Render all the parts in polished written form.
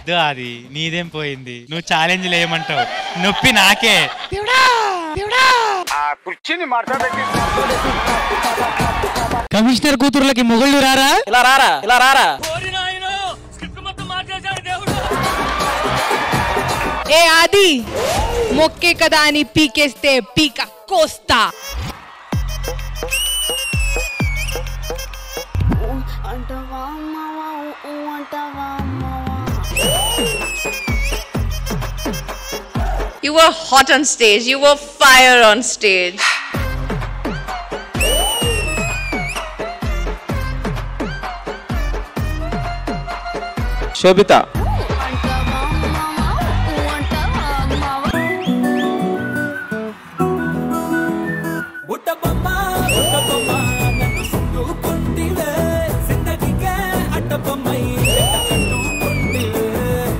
వద్దు అది నీదేం పోయింది, నువ్వు ఛాలెంజ్ లేయమంటావు, నొప్పి నాకే. కమిషనర్ కూతురులకి మొగుళ్ళు రారా? ఇలా రారా, ఇలా రారా. ఏ ఆది, మొక్కే కదా అని పీకేస్తే పీక కోస్తా. You were hot on stage. You were fire on stage. Sobhita.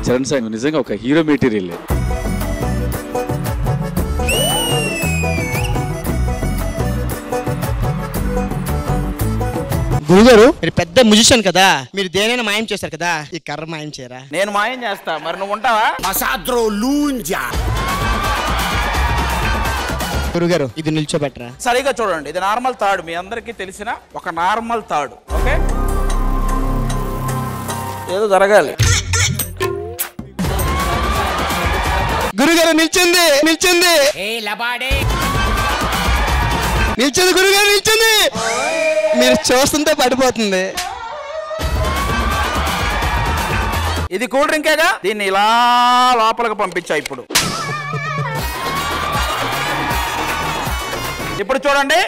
Charan song నిజంగా ఒక హీరో మెటీరియల్. గురుగారు మీరు పెద్ద మ్యూజిషియన్ కదా, మీరు దేనైనా మాయం చేస్తారు కదా, ఈ కర్ర మాయం చేయరా? నేను మాయం చేస్తా, మరి నువ్వు ఉంటావా? గురుగారు ఇది నిల్చోబెట్టరా? సరిగా చూడండి, ఇది నార్మల్ తాడు, మీ అందరికీ తెలిసిన ఒక నార్మల్ తాడు. ఓకే, ఏదో జరగాలి. గురుగారు నిల్చుంది, నిల్చుంది, నిల్చుంది గురుగారు, నిల్చుంది. మీరు చూస్తుంటే పడిపోతుంది. ఇది కూల్ డ్రింకేగా, దీన్ని ఇలా లోపలికి పంపించా. ఇప్పుడు చూడండి,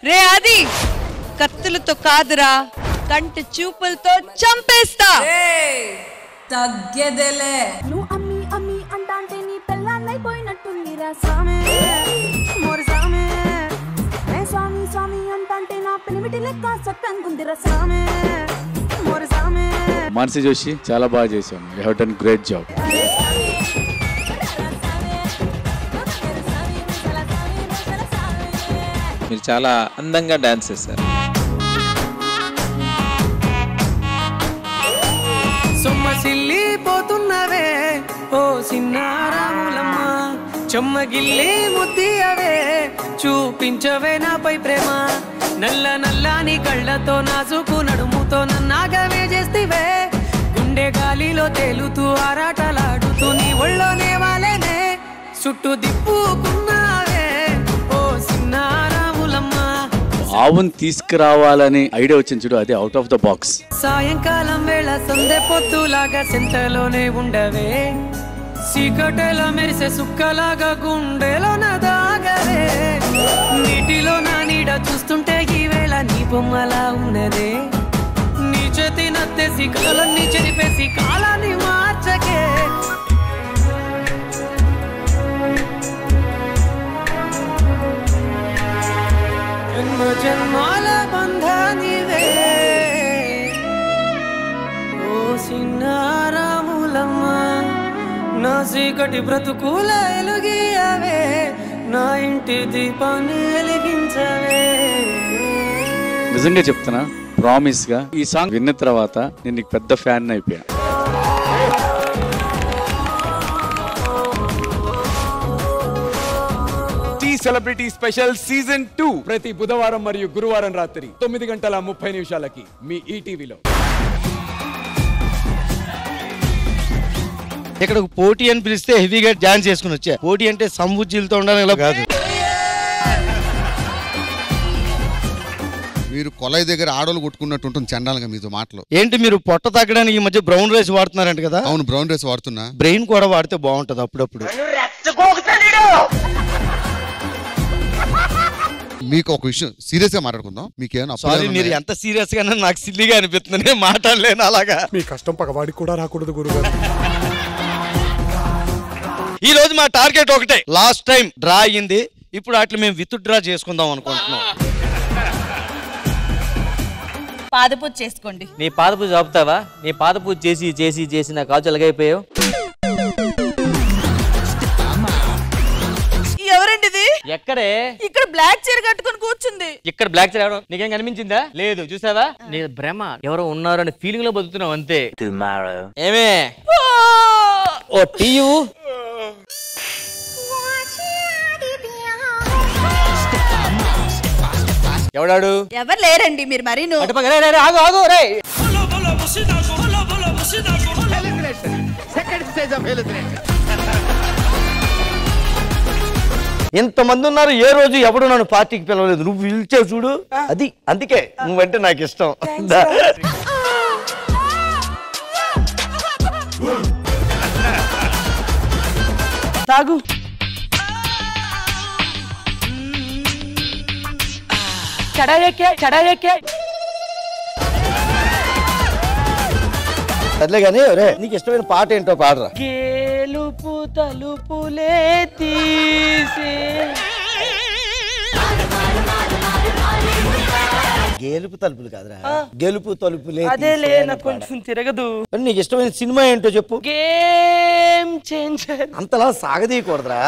రే ఆది, కత్తులతో కాదురా, కంటి చూపులతో చంపేస్తా. తగ్గేదేలే. నువ్వు అమ్మి అమ్మి అంటాంటే నీ పెళ్ళాన్నైపోయినట్టుందిరా సామే, మోరి సామే. ఏ స్వామి స్వామి అంటాంటే నా పెనిమిటి లెక్క సట్టంగుందిరా సామే, మోరి సామే. మానసి జోషి చాలా బాగా చేశాం. You have done great job. మీరు చాలా అందంగా డాన్స్ చేశారు. సొమ్మసిల్లి పోతున్నవే ఓ సిన్నారాములమ్మ, చెమ్మగిల్లి ముద్దియవే చూపించవే నాపై ప్రేమ. నల్ల నల్లాని కళ్ళతో నాసుకు నడుముతో నన్నాగవే చేస్తివే, గుండె గాలిలో తేలుతూ ఆరాటలాడుతూ నీ ఒళ్ళోనే వాలేనే, చుట్టూ దిప్పుకున్నావే ఓ సిన్నారాములమ్మ. ఆవును తీసుకురావాలని ఐడియా వచ్చింది చూడు, అది అవుట్ ఆఫ్ ద బాక్స్. సాయంకాలం వేళ సందె పొత్తులాగా సెంతలోనే ఉండవే, సీకటెల మెరిసే సుక్కలాగా గుండెలో దాగవే. నీటిలో నా నీడ చూస్తుంటే ఈ వేళ నీ బొమ్మలా ఉన్నదే, నీ చేతి నత్తేసి కలలన్నీ చెరిపేసి కాలాన్ని మార్చకే. జన్మ జన్మాల బంధానివే ఓ సిన్నారాములమ్మ, నా చీకటి బ్రతుకుల ఎలుగియవే, నా ఇంటి దీపాన్ని వెలిగించవే. నిజంగా చెప్తున్నా, ప్రామిస్ గా ఈ సాంగ్ విన్న తర్వాత నేను నీకు పెద్ద ఫ్యాన్ అయిపోయా. సెలబ్రిటీ స్పెషల్ సీజన్ 2 ప్రతి బుధవారం మరియు గురువారం రాత్రి 9:30 మీ ఈటీవీలో. ఇక్కడ పోటీ అని పిలిస్తే హెవీగా డాన్స్ చేసుకుని వచ్చా. పోటీ అంటే సంబుజ్జీలతో ఉండాలని ఇలా కాదు. మీరు కొలై దగ్గర ఆడోళ్ళు కొట్టుకున్నట్టు ఉంటుంది చండాలంగా మీతో మాటలు. ఏంటి మీరు పొట్ట తగ్గడానికి ఈ మధ్య బ్రౌన్ రైస్ వాడుతున్నారంట కదా? అవును, బ్రౌన్ రైస్ వాడుతున్నా. బ్రెయిన్ కూడా వాడితే బాగుంటది అప్పుడప్పుడు. మీకు ఒక విషయం సీరియస్ గా మాట్లాడుకుందాం. మీకేమైనా సారీ, మీరు ఎంత సీరియస్ గా నాకు సిల్లీగా అనిపిస్తుంది, నేను మాట్లాడలేను అలాగా. మీ కష్టం పగవాడికి కూడా రాకూడదు గురుగారు. ఈ రోజు మా టార్గెట్ ఒకటే, లాస్ట్ టైం డ్రా అయ్యింది, ఇప్పుడు అట్లా మేము విత్ డ్రా చేసుకుందాం అనుకుంటున్నాం. పాదపూజ చేసుకోండి. నీ పాదపూజ ఆపుతావా? నీ పాదపూజ చేసి చేసి చేసి నా కాజు ఎలాగైపోయావు. ఎవరండి ఇది? ఎక్కడే? ఇక్కడ బ్లాక్ చీర కట్టుకుని కూర్చుంది. ఇక్కడ బ్లాక్ చీర ఎవరో నీకేం కనిపించిందా? లేదు. చూసావా? నీ భ్రమ, ఎవరో ఉన్నారు అనే ఫీలింగ్ లో బతుకుతున్నావు అంతే. ఏమే ఓ టీయు ఎవడాడు? ఎవరు లేరండి మీరు మరి. ఆగు ఆగు రే. ఇంతమంది ఉన్నారు, ఏ రోజు ఎవడు నన్ను పార్టీకి పిలవలేదు. నువ్వు పిలిచావు చూడు, అది అందుకే నువ్వంటే నాకు ఇష్టం. తాగు. సర్లే కానీ నీకు ఇష్టమైన పాట ఏంటో పాడరా. గేలుపు తలుపులే తీసే. గేలుపు తలుపులు కాదురా, గెలుపు తలుపులే. అదేలే, నాకు కొంచెం తిరగదు. నీకు ఇష్టమైన సినిమా ఏంటో చెప్పు. Game changer. అంతలా సాగదీయకూడదురా.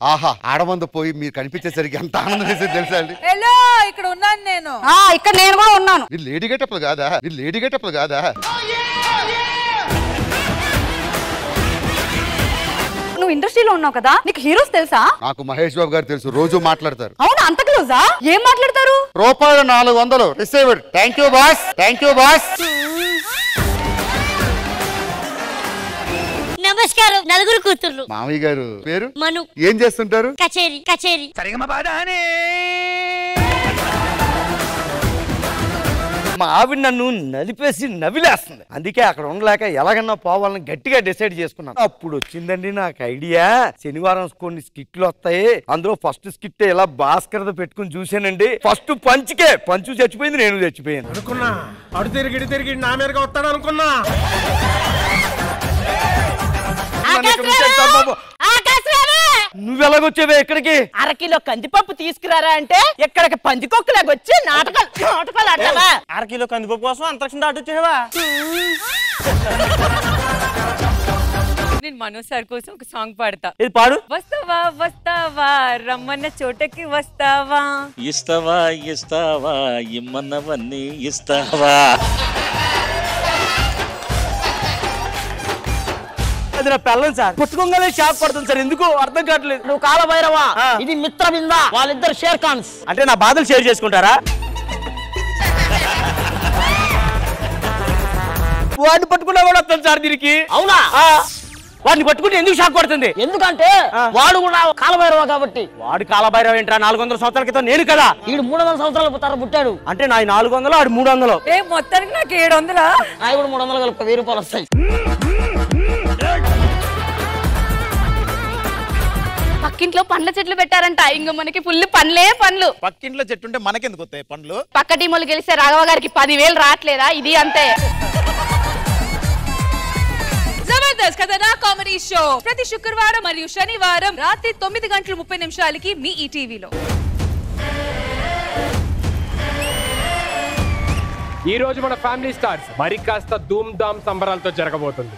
ఆహా, ఆడమంద పోయి మీరు కనిపించేసరికి ఎంత ఆనందం వేసేది తెలుసా అండి? హలో, ఇక్కడ ఉన్నాను నేను. ఇక్కడ నేను కూడా ఉన్నాను. మీరు లేడీ గెటప్లు కాదా? మీరు లేడీ గెటప్లు కాదా? నువ్వు ఇండస్ట్రీలో ఉన్నావు కదా, నీకు హీరోస్ తెలుసా? నాకు మహేష్ బాబు గారు తెలుసు, రోజు మాట్లాడతారు. అవునా, అంత క్లోజా? ఏం మాట్లాడతారు? రూపాయలు 400 received. Thank you boss, thank you boss. నమస్కారం. నలుగురు కూతుర్లు. మామయ్య గారు పేరు మను. ఏం చేస్తుంటారు? కచేరీ. కచేరీ. మా ఆవిడ నన్ను నలిపేసి నవిలేస్తుంది. అందుకే అక్కడ ఉండలేక ఎలాగన్నా పోవాలని గట్టిగా డిసైడ్ చేసుకున్నాను. అప్పుడు వచ్చిందండి నాకు ఐడియా. శనివారం కొన్ని స్కిట్లు వస్తాయి, అందులో ఫస్ట్ స్కిట్ ఇలా భాస్కర్ పెట్టుకుని చూసానండి. ఫస్ట్ పంచు చచ్చిపోయింది, నేను చచ్చిపోయాను అనుకున్నా. అడు తిరిగి నా మీదగా వస్తాడు అనుకున్నా. నువ్వెలాగొచ్చావే ఇక్కడికి? అరకిలో కందిపప్పు తీసుకురారా అంటే ఇక్కడికి పందికొక్కలాగా వచ్చి నాటకాలు ఆడతావా? అరకిలో కందిపప్పు కోసం అంతరిక్షం దాటొచ్చావా? నేను మనోజ్ సార్ కోసం ఒక సాంగ్ పాడతా. ఇది పాడు. వస్తావా వస్తావా రమ్మన్న చోటకి వస్తావా, ఇస్తావా ఇస్తావా ఇమ్మన్నవన్నీ ఇస్తావా. అది నా పిల్లలు సార్, పుట్టుకోగానే షాక్ పడుతుంది సార్. ఎందుకు అర్థం కావట్లేదు. నువ్వు కాలభైరవా, ఇది మిత్రబిందా, వాళ్ళిద్దరు షేర్ ఖాన్స్. అంటే నా బాధలు షేర్ చేసుకుంటారా? వాడిని పట్టుకున్నా కూడా వస్తాను సార్ దీనికి. అవునా? వాడిని పట్టుకుంటే ఎందుకు షాక్ పడుతుంది? ఎందుకంటే వాడు కూడా కాలభైరవ కాబట్టి. వాడు కాలభైరవ ఏంట్రా? 400 సంవత్సరాల క్రితం నేను కదా. వీడు 300 సంవత్సరాలు పుట్టాడు. అంటే నా 400, ఆడు 300. మొత్తానికి నాకు 700. అవి కూడా 300 కలిపి 1000 రూపాయలు వస్తాయి. పక్కింట్లో పండ్ల చెట్లు పెట్టారంట. ఇంక మనకి ఫుల్ పండ్లు. పక్కింట్లో చెట్టు ఉంటే మనకెందుకు వస్తాయి పండ్లు? పక్క టీములు గెలిస్తే రాఘవ గారికి 10,000 రావట్లేదా? ఇది అంతే. జబర్దస్త్ కథనా కామెడీ షో ప్రతి శుక్రవారం మరియు శనివారం రాత్రి 9:30 మీ ఈటీవీలో. ఈ రోజు మన ఫ్యామిలీ స్టార్స్ మరి కాస్త ధూమ్ ధామ్ సంబరాలతో జరగబోతుంది.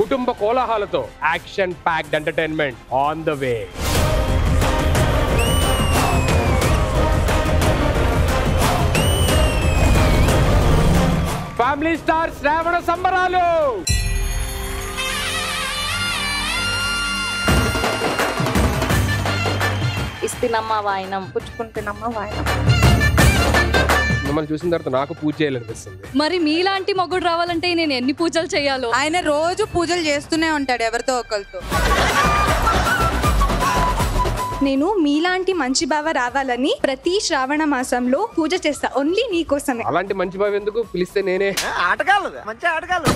కుటుంబ కోలాహలతో action packed entertainment on the way. Family star శ్రావణ సంబరాలు. ఇస్తినమ్మ వాయనం, పుచ్చుకుంటున్నమ్మ వాయనం. మిమ్మల్ని చూసిన తర్వాత నాకు పూజ చేయాలనిపిస్తుంది. మరి మీలాంటి మొగుడు రావాలంటే నేను ఎన్ని పూజలు చేయాలో? ఆయన రోజు పూజలు చేస్తూనే ఉంటాడు ఎవరితో ఒకరితో. నేను మీలాంటి మంచి బావ రావాలని ప్రతి శ్రావణ మాసంలో పూజ చేస్తా, ఓన్లీ నీ కోసమే. అలాంటి మంచి బావ ఎందుకు? పిలిస్తే నేనే. ఆటగాళ్ళు, మంచి ఆటగాళ్ళు.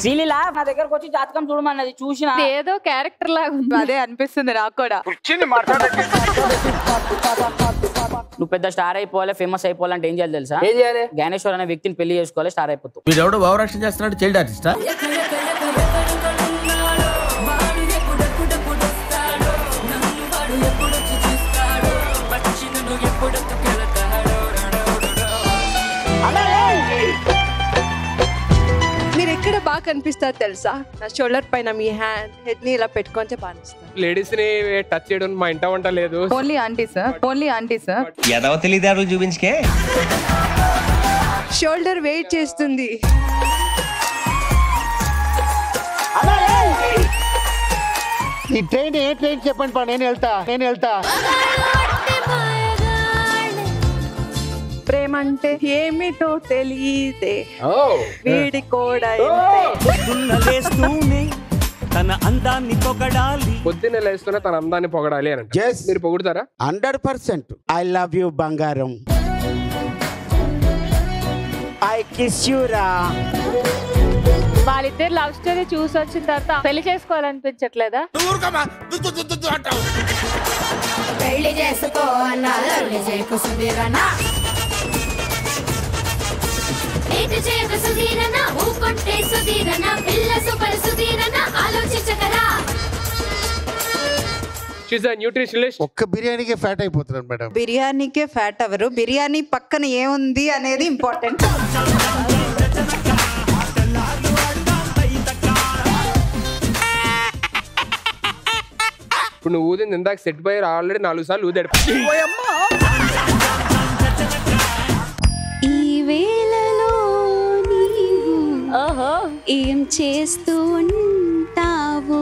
శ్రీలీలా నా దగ్గరకు వచ్చి జాతకం చూడమన్నది, చూసిన ఏదో క్యారెక్టర్ లాగా అదే అనిపిస్తుంది నాకు కూడా. నువ్వు పెద్ద స్టార్ అయిపోవాలి, ఫేమస్ అయిపోవాలంటే ఏం చేయాలి తెలుసా? ఏం చేయాలి? జ్ఞానేశ్వర్ అనే వ్యక్తిని పెళ్లి చేసుకోవాలి, స్టార్ అయిపోతావు. వీడెవడో భావరక్షణ చేస్తున్నాడు, చైల్డ్ ఆర్టిస్టా? కనిపిస్తారు తెలుసా? నా షోల్డర్ పైన మీ హెడ్ ని ఇలా పెట్టుకుంటే బాగా అనిపిస్తుంది. లేడీస్ ని టచ్ చేయడం మా ఇంట వంట లేదు. Only aunty sir. ఎదవ తెలియదారులు చూపించుకే. షోల్డర్ వెయిట్ చేస్తుంది. ఈ ట్రైన్ ఏ ట్రైన్ చెప్పండి పా, నేను వెళ్తా. ప్రేమ అంటే ఏమిటో తెలియదే వీడి కూడా తన అందాన్ని పొగడాలి. పొద్దున్నే లేస్తూనే తన అందాన్ని పొగడాలి అని మీరు పొగుడతారా? 100%. ఐ లవ్ యూ బంగారం. ఐ కిస్ యూ రా. వాళ్ళిద్దరు లవ్ స్టోరీ చూసి వచ్చిన తర్వాత పెళ్లి చేసుకోవాలనిపించట్లేదా? పెళ్లి చేసుకో అన్నాడు సుధీరనా. ఏంటి చేయక సుధీరనా, ఊకొంటే సుధీరనా, పిల్ల సూపర్ సుధీరనా, ఆలోచించకరా. She's a nutritionist. ఒక్క బిర్యానీకే ఫ్యాట్ అయిపోతున్నాడు మేడం. బిర్యానీకే ఫ్యాట్ అవరు, బిర్యానీ పక్కన ఏముంది అనేది ఇంపార్టెంట్. ఇప్పుడు నువ్వు ఊదింది ఇందాక సెట్ బై ఆల్రెడీ 4 సార్లు ఊదాడు. ఈ వేళలో నీవు ఏం చేస్తూ ఉంటావు?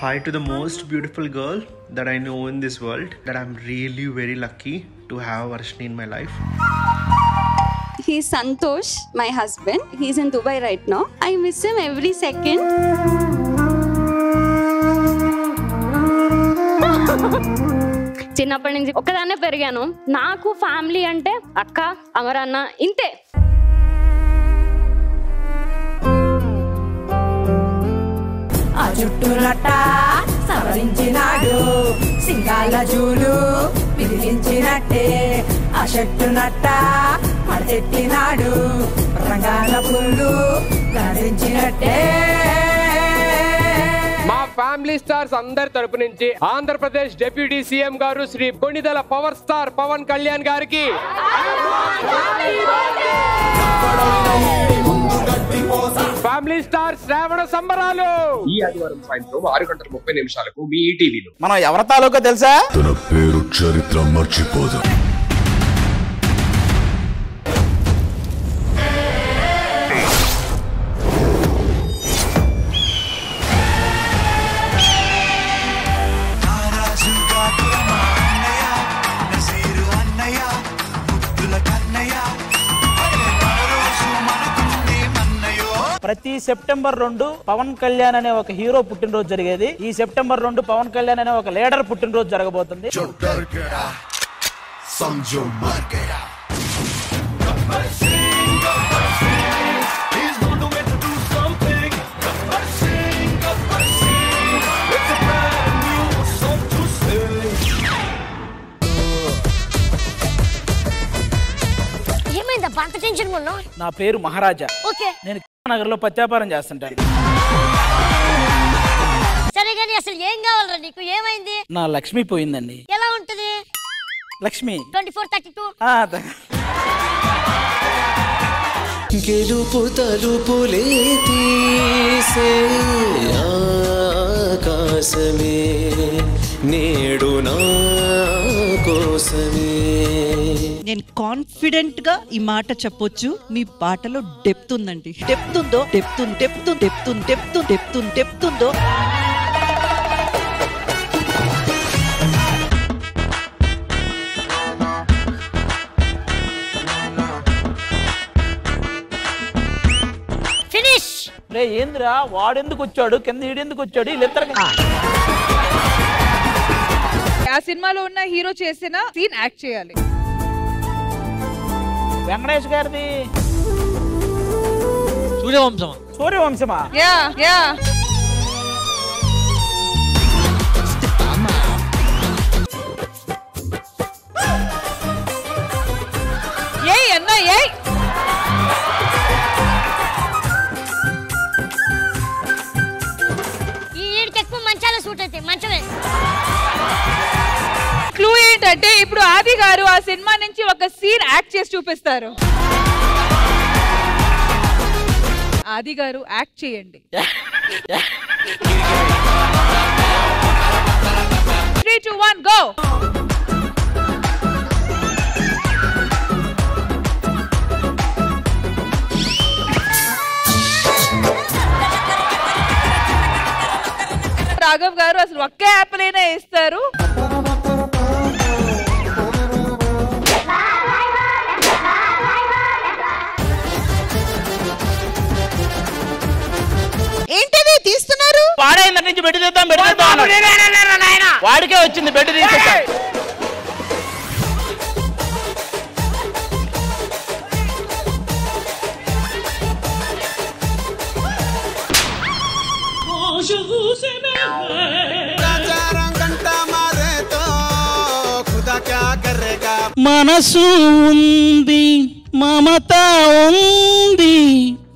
Hi to the most beautiful girl that I know in this world, that I'm really very lucky to have Varshini in my life. He's Santosh, my husband. He's in Dubai right now. I miss him every second. చిన్నప్పటి నుంచి ఒక్కదాన్నే పెరిగాను. నాకు family అంటే అక్క, అమరన్న, ఇంతే. ఆ జుట్టునట్ట సవరించినాడు, సింగాల జూలు పిదిలించినట్టే. ఆ షట్టునట్ట మడతెట్టినాడు, రంగాల పుల్లు గడించినట్టే. మా ఫ్యామిలీ స్టార్స్ అందరి తరపు నుంచి ఆంధ్రప్రదేశ్ డిప్యూటీ సీఎం గారు శ్రీ కొణిదెల పవర్ స్టార్ పవన్ కళ్యాణ్ గారికి ఫ్యామిలీ స్టార్ శ్రావణ సంబరాలు ఈ ఆదివారం సాయంత్రం 6:30 మీ ఈటీవీలో. మనం ఎవరి తాలూకా తెలుసా? తన పేరు చరిత్ర మర్చిపోదు. ప్రతి సెప్టెంబర్ 2 పవన్ కళ్యాణ్ అనే ఒక హీరో పుట్టినరోజు జరిగేది. ఈ సెప్టెంబర్ 2 పవన్ కళ్యాణ్ అనే ఒక లీడర్ పుట్టినరోజు జరగబోతుంది. నా పేరు మహారాజా. నేను నగర్ లో పత్యాపారం చేస్తుంటాను. సరే గానీ అసలు ఏం కావాలరా నీకు? ఏమైంది? నా లక్ష్మి పోయిందండి. ఎలా ఉంటది లక్ష్మి? 2432. గెలుపు తలుపులే తీసే ఆకాశమే నేడు నా కోసమే. నేను కాన్ఫిడెంట్ గా ఈ మాట చెప్పొచ్చు, మీ పాటలో డెప్త్ ఉందండి. డెప్త్ ఉందో, డెప్త్ ఉందో. ఫినిష్. రే ఏంద్రా వాడెందుకు వచ్చాడు, కింద ఈడెందుకు వచ్చాడు, వీళ్ళిద్దరు ఆ సినిమాలో ఉన్న హీరో చేసిన సీన్ యాక్ట్ చేయాలి. వెంకటేష్ గారిది సూర్యవంశమా? యా ఏయ్ అన్న ఏయ్. ఈ ఈడికి ఎక్కువ మంచాల సూట్ అయితే మంచమే. క్లూ ఏంటంటే ఇప్పుడు ఆది గారు ఆ సినిమా నుంచి ఒక సీన్ యాక్ట్ చేసి చూపిస్తారు. ఆది గారు యాక్ట్ చేయండి. 3, 2, 1 గో. రాఘవ్ గారు అసలు ఒక్క యాపిల్ అయినా ఇస్తారు. ఏంటిది తీస్తున్నారు? వాడైన నుంచి బెడ్ తీద్దాం వాడికే వచ్చింది బెడ్ తీసేస్తా. మనసు ఉంది, మమత ఉంది,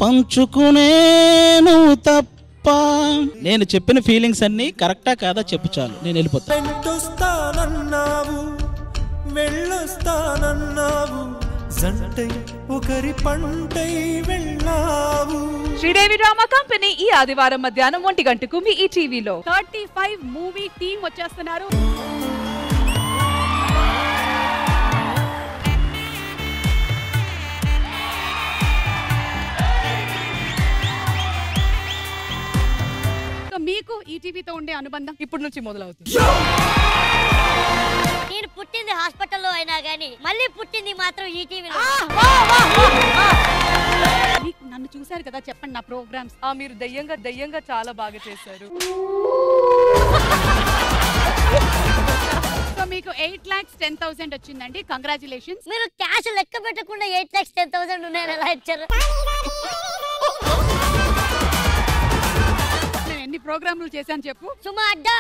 పంచుకునేను తప్ప. నేను చెప్పిన ఫీలింగ్స్ అన్ని కరెక్టా కాదా చెప్పు చాలు, నేను వెళ్ళిపోతాను. వెళ్ళొస్తానన్నావు జంటై ఒకరి పంటై వెళ్ళావు. శ్రీదేవి డ్రామా కంపెనీ ఈ ఆదివారం మధ్యాహ్నం 1 గంటకు మీ ఈ టీవీలో 35 మూవీ టీమ్ వచ్చేస్తున్నారు. మీకు ఈటీవీతో ఉండే అనుబంధం ఇప్పటి నుంచి మొదలవుతుంది. నేను పుట్టింది హాస్పిటల్లో అయినా గానీ మళ్ళీ పుట్టింది మాత్రం ఈటీవీలో. నన్ను చూశారు కదా, చెప్పండి నా ప్రోగ్రామ్స్. మీరు దయ్యంగా చాలా బాగా చేశారు. సో మీకు 8,10,000 వచ్చిందండి. కంగ్రాచులేషన్స్. మీరు క్యాష్ లెక్క పెట్టకుండా 8,10,000 ఉన్నాయని ఎలా ఇచ్చారు? ఎన్ని ప్రోగ్రాములు చేశాను చెప్పు. సుమా అడ్డా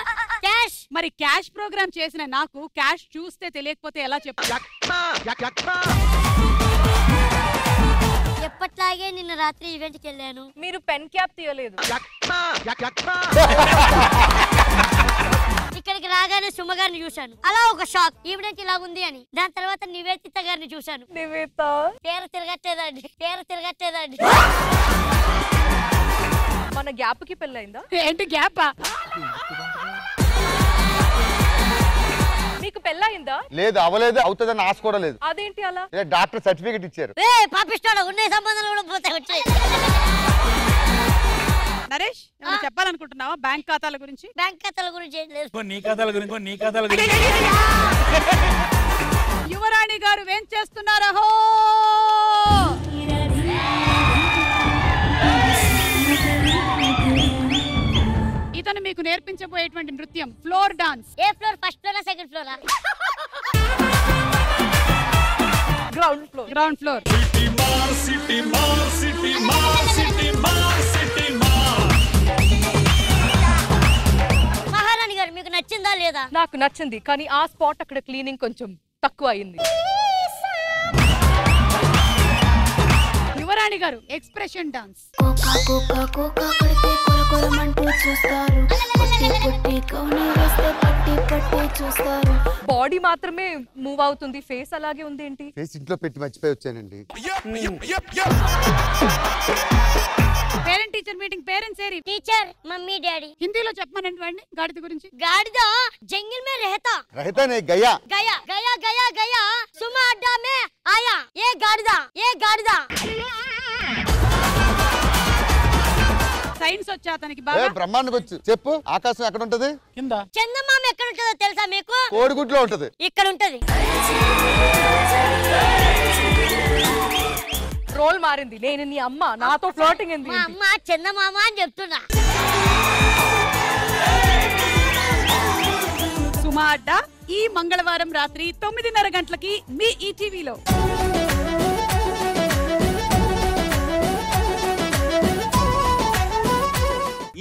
క్యాష్. మరి క్యాష్ ప్రోగ్రామ్ చేసిన నాకు క్యాష్ చూస్తే తెలియకపోతే ఎలా చెప్పు? ఎప్పట్లాగే నిన్న రాత్రి ఈవెంట్ కి వెళ్ళాను. మీరు పెన్ క్యాప్ తీయలేదు. ఇక్కడికి రాగానే సుమ గారిని చూశాను. అలా ఒక షాక్, ఈవిడెంట్ ఇలా ఉంది అని. దాని తర్వాత నివేదిత గారిని చూశాను. నివేదిత పేరు తిరగట్లేదండి. మన గ్యాప్ కి పెళ్ళైందా? ఏంటి గ్యాపా? మీకు పెళ్ళయిందా? లేదు, అవలేదు, అవుతుందని ఆశ కూడా లేదు. అదేంటి అలా? డాక్టర్ సర్టిఫికెట్ ఇచ్చారు. పాపిస్తాడు, ఉన్న సంబంధాలు కూడా పోతాయి వచ్చాయి. నరేష్ చెప్పాలనుకుంటున్నావా బ్యాంక్ ఖాతాల గురించి? బ్యాంక్ ఖాతాల గురించి ఏం లేదు. నీ ఖాతాల గురించి యువరాణి గారు ఏం చేస్తున్నారో? ఇతను మీకు నేర్పించబోయేటువంటి నృత్యం ఫ్లోర్ డాన్స్. ఏ ఫ్లోర్? ఫస్ట్ ఫ్లోరా సెకండ్ ఫ్లోరా? Ground floor. మహారాణి గారు మీకు నచ్చిందా లేదా? నాకు నచ్చింది, కానీ ఆ స్పాట్ అక్కడ క్లీనింగ్ కొంచెం తక్కువ అయింది. యువరాణి గారు ఎక్స్ప్రెషన్ డాన్స్. బాడీ మాత్రమే మూవ్ అవుతుంది, ఫేస్ అలాగే ఉంది ఏంటి? ఫేస్ ఇంట్లో పెట్టి మర్చిపోయి వచ్చానండి. Parent teacher meeting. పేరెంట్స్ ఏరి? Teacher, mummy, daddy. హిందీలో చెప్పమనండి గాడిద గురించి. గాడిద జంగిల్ మే रहता. रहता नहीं, गया. गया गया गया गया सुमा अड्डा में आया ये गाड़िदा. సైన్స్ వచ్చా అతనికి బాగా? బ్రహ్మాండంగా వచ్చు. చెప్పు, ఆకాశం ఎక్కడ ఉంటది? కింద. చందమామ ఎక్కడ ఉంటుందో తెలుసా మీకు? కోడిగుడ్లో ఉంటది. ఇక్కడ ఉంటది. రోల్ మారింది. నేను నీ అమ్మ, నాతో ఫ్లోటింగ్ ఏంది? మా అమ్మ చందమామ అని చెప్తున్నా. సుమా అడ్డా ఈ మంగళవారం రాత్రి 9:30 గంటలకి మీ ఈటీవీలో.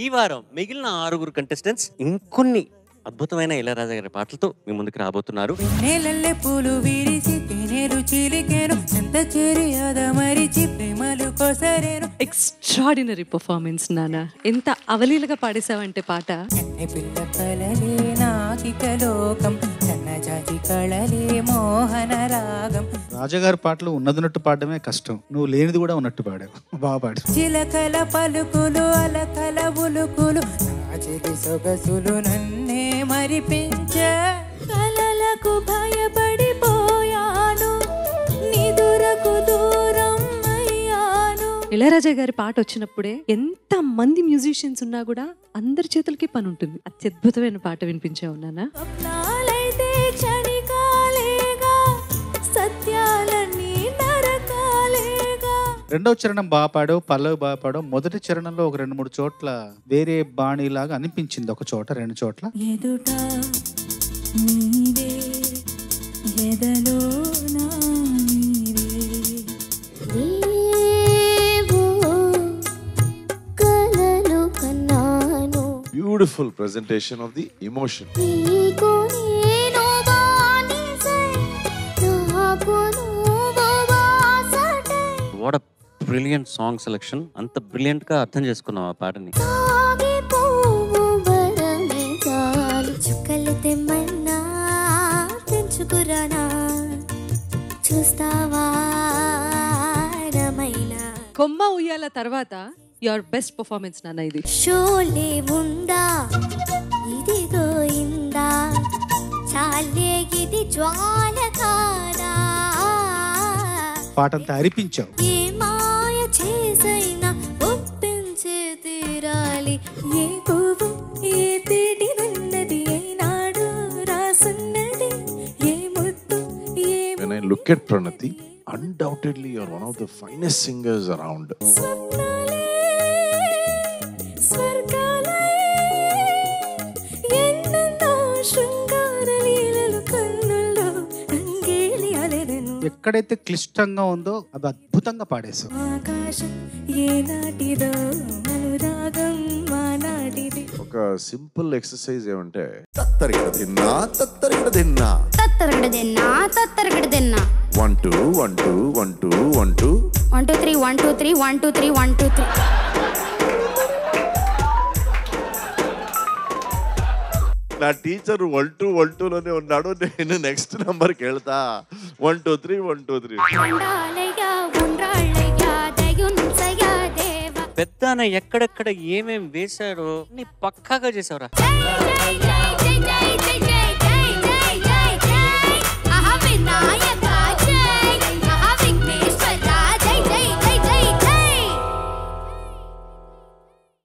ఈ వారం మిగిలిన 6 కంటెస్టెంట్స్ ఇంకొన్ని అద్భుతమైన ఇళయరాజా గారి పాటలతో మీ ముందుకు రాబోతున్నారు. నేలల్లే పూలు విరిసి తేనెరు చిలికెను ఎంత చేరి అదమరిచి ప్రేమలు కోసరేను. ఎక్స్ట్రాడినరీ పర్ఫార్మెన్స్ నానా. ఎంత అవలీలగా పాడేసావంటే పాట. పిల్ల కలలే నాకిక లోకం, సన్న వనజాతి కళలే మోహన రాగం. రాజాగారి పాటలు ఉన్నదినట్టు పాడడమే కష్టం, నువ్వు లేనిది కూడా ఉన్నట్టు పాడావు, బాగా పాడు. చిలకల పలుకులు అలకల ఉలుకులు రాజది సొగసులు నన్నే మరిపించే. కలలకు భయపడిపోయాను నిదురకు దూరం అయ్యాను. ఇళయరాజా గారి పాట వచ్చినప్పుడే ఎంత మంది మ్యూజిషియన్స్ ఉన్నా కూడా అందరి చేతులకి పని ఉంటుంది. అత్యద్భుతమైన పాట వినిపించే ఉన్నానా? నాలైతే క్షణికాలేగా సత్యాలన్నీ నరకాలేగా. రెండవ చరణం బాగా పాడావు, పల్లవి బాగా పాడావు. మొదటి చరణంలో ఒక 2-3 చోట్ల వేరే బాణీలాగా అనిపించింది, ఒక చోట 2 చోట్ల. ఎదుట నీవే ఎదలో నా Beautiful presentation of the emotion. What a brilliant song selection. అంత బ్రిలియంట్ గా అర్థం చేసుకున్నాం ఆ పాటని. చుక్కలు తెమ్మన్నా తెంచుకురానా చూస్తావా రమైనా. కొమ్మ ఉయ్యాల తర్వాత యువర్ బెస్ట్ పర్ఫార్మెన్స్ నాన్న ఇది. షోలే ఉందా ఇదిగో ఇందా చాలే ఇది జ్వాల కాదా. పాటంతా అరిపించావు. ఏ మాయ చేసైనా ఒప్పించే తీరాలి. ఏ పువ్వు ఏ పీడినున్నది ఏనాడు రాసున్నది ఏ ముద్దు ఏ. When I look at Pranati, undoubtedly you're one of the finest singers around. ఎక్కడైతే క్లిష్టంగా ఉందో అది అద్భుతంగా పాడేశావు. ఆకాశం ఏనాటిదో అనురాగం మానాటిది. ఒక సింపుల్ ఎక్సర్సైజ్ ఏమంటే తత్తరిగడ తిన్నా తత్తరిగడ తిన్నా తత్తరగడ తిన్నా తత్తరగడ తిన్నా 1 2 1 2 1 2 1 2 1 2 3 1 2 3 1 2 3 1 2 3. నా టీచర్ 1 2 1 2 లోనే ఉన్నాడు, నేను నెక్స్ట్ నంబర్కి వెళ్తా 1 2 3 1 2 3. పెద్దన ఎక్కడెక్కడ ఏమేం వేశాడో నీ పక్కాగా చేసావురా. వినాయక